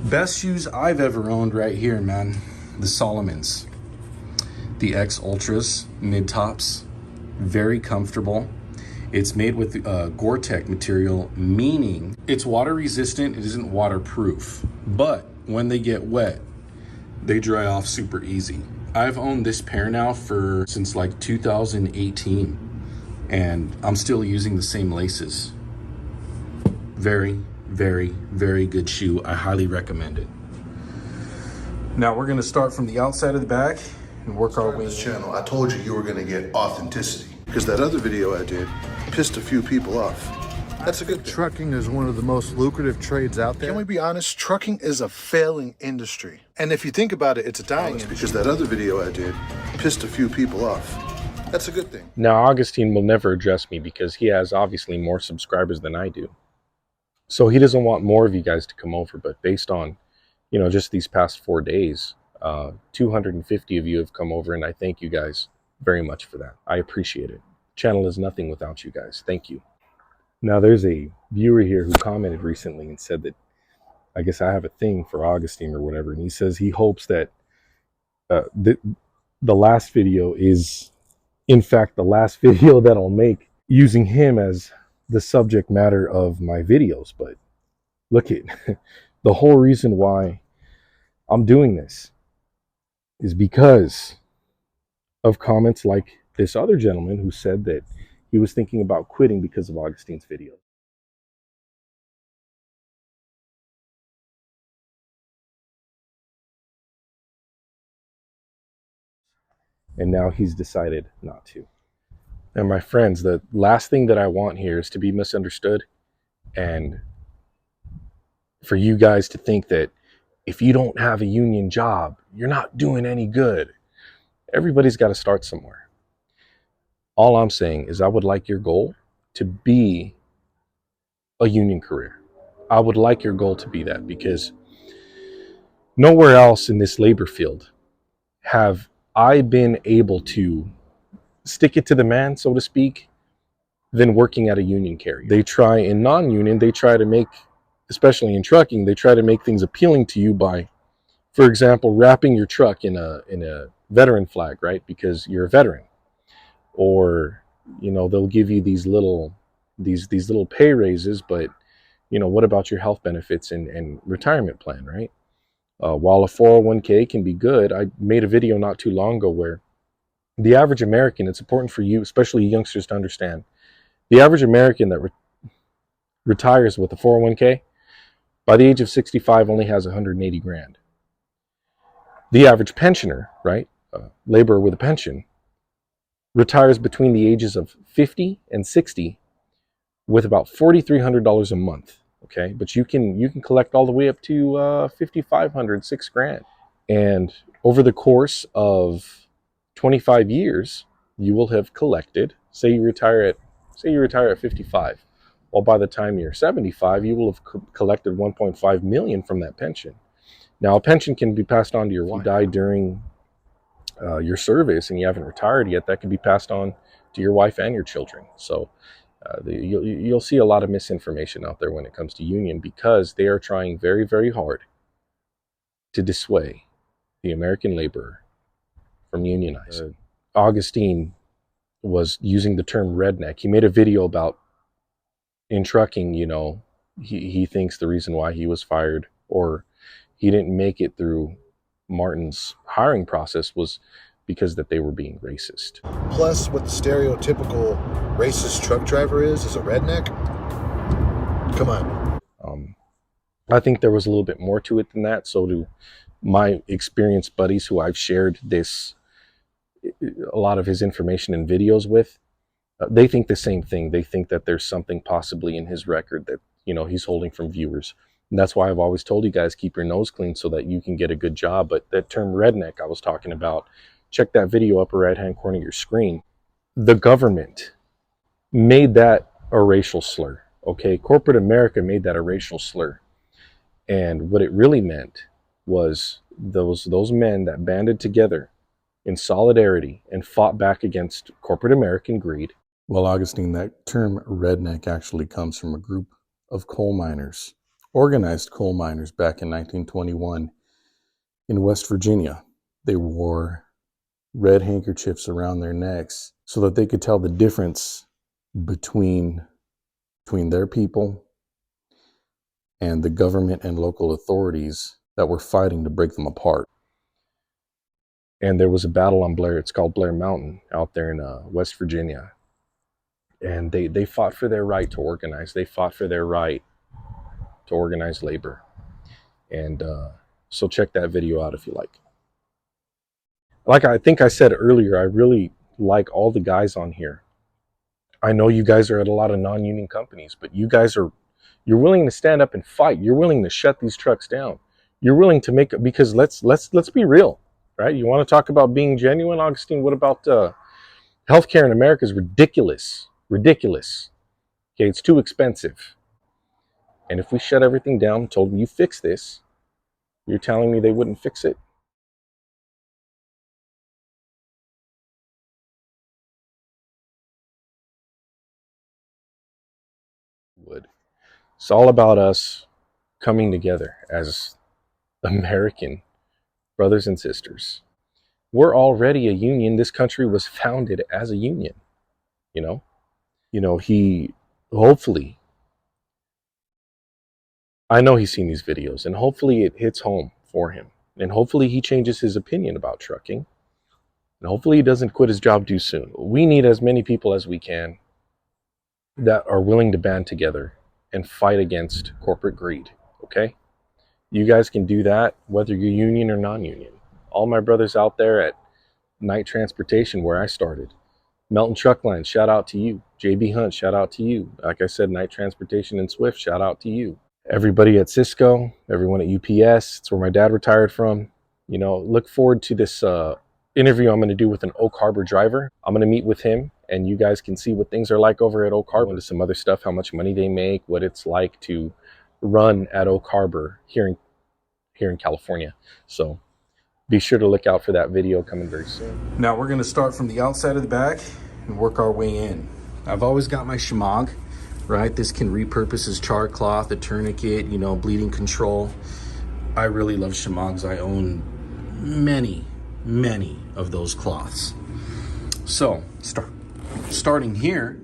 Best shoes I've ever owned right here, man. The Solomons. The X Ultras, mid-tops. Very comfortable. It's made with Gore-Tex material, meaning it's water resistant, it isn't waterproof. But when they get wet, they dry off super easy. I've owned this pair now since like 2018, and I'm still using the same laces. Very, very, very good shoe. I highly recommend it. Now we're gonna start from the outside of the bag and work our way in. This channel, I told you you were gonna get authenticity, because that other video I did pissed a few people off. That's a good thing. Trucking is one of the most lucrative trades out there. Can we be honest? Trucking is a failing industry. And if you think about it, it's a dying industry. Because that other video I did pissed a few people off. That's a good thing. Now, Augustine will never address me because he has obviously more subscribers than I do. So he doesn't want more of you guys to come over. But based on, you know, just these past 4 days, 250 of you have come over, and I thank you guys very much for that. I appreciate it. Channel is nothing without you guys. Thank you. Now, there's a viewer here who commented recently and said that I guess I have a thing for Augustine or whatever, and he says he hopes that the last video is, in fact, the last video that I'll make using him as the subject matter of my videos. But look at the whole reason why I'm doing this is because of comments like this other gentleman who said that he was thinking about quitting because of Augustine's video. And now he's decided not to. And my friends, the last thing that I want here is to be misunderstood, and for you guys to think that if you don't have a union job, you're not doing any good. Everybody's got to start somewhere. All I'm saying is I would like your goal to be a union career. I would like your goal to be that, because nowhere else in this labor field have I been able to stick it to the man, so to speak, than working at a union carrier. They try in non-union, they try to make, especially in trucking, they try to make things appealing to you by, for example, wrapping your truck in a veteran flag, right? Because you're a veteran. Or, you know, they'll give you these little pay raises, but, you know, what about your health benefits and retirement plan, right? While a 401k can be good, I made a video not too long ago where the average American, it's important for you, especially youngsters, to understand, the average American that retires with a 401k, by the age of 65 only has 180 grand. The average pensioner, right, laborer with a pension, retires between the ages of 50 and 60 with about $4,300 a month. Okay, but you can collect all the way up to $5,500, $6,000, and over the course of 25 years, you will have collected. Say you retire at 55. Well, by the time you're 75, you will have collected 1.5 million from that pension. Now, a pension can be passed on to your wife. If you die during your service and you haven't retired yet, that can be passed on to your wife and your children. So you'll see a lot of misinformation out there when it comes to union, because they are trying very, very hard to dissuade the American laborer from unionizing. Augustine was using the term redneck. He made a video about, in trucking, you know, he thinks the reason why he was fired or he didn't make it through Martin's hiring process was because that they were being racist. Plus, what the stereotypical racist truck driver is a redneck. Come on. I think there was a little bit more to it than that. So do my experienced buddies who I've shared a lot of his information and videos with. They think the same thing. They think that there's something possibly in his record that, you know, he's holding from viewers. And that's why I've always told you guys, keep your nose clean so that you can get a good job. But that term redneck I was talking about, check that video upper right-hand corner of your screen. The government made that a racial slur, okay? Corporate America made that a racial slur. And what it really meant was those men that banded together in solidarity and fought back against corporate American greed. Well, Augustine, that term redneck actually comes from a group of coal miners organized coal miners back in 1921 in West Virginia. They wore red handkerchiefs around their necks so that they could tell the difference between their people and the government and local authorities that were fighting to break them apart. And there was a battle on Blair, it's called Blair Mountain, out there in West Virginia. And they fought for their right to organize. They fought for their right to organize labor. And so check that video out if you like. Like I think I said earlier, I really like all the guys on here. I know you guys are at a lot of non-union companies, but you guys you're willing to stand up and fight. You're willing to shut these trucks down. You're willing to make it, because let's be real, right? You want to talk about being genuine, Augustine? What about healthcare in America is ridiculous. Ridiculous. Okay, it's too expensive. And if we shut everything down and told them you fix this, you're telling me they wouldn't fix it? Would. It's all about us coming together as American brothers and sisters. We're already a union. This country was founded as a union, you know. He hopefully, I know he's seen these videos, and hopefully it hits home for him, and hopefully he changes his opinion about trucking, and hopefully he doesn't quit his job too soon. We need as many people as we can that are willing to band together and fight against corporate greed. Okay, you guys can do that whether you're union or non-union. All my brothers out there at Night Transportation, where I started, Melton Truck Line, shout out to you. JB Hunt, shout out to you. Like I said, Night Transportation and Swift, shout out to you. Everybody at Cisco, everyone at UPS, it's where my dad retired from. You know, look forward to this interview I'm going to do with an Oak Harbor driver. I'm going to meet with him, and you guys can see what things are like over at Oak Harbor. Into some other stuff, how much money they make, what it's like to run at Oak Harbor here in California. So be sure to look out for that video coming very soon. Now we're gonna start from the outside of the back and work our way in. I've always got my shemagh, right? This can repurpose as char cloth, a tourniquet, you know, bleeding control. I really love shemaghs. I own many of those cloths. So starting here,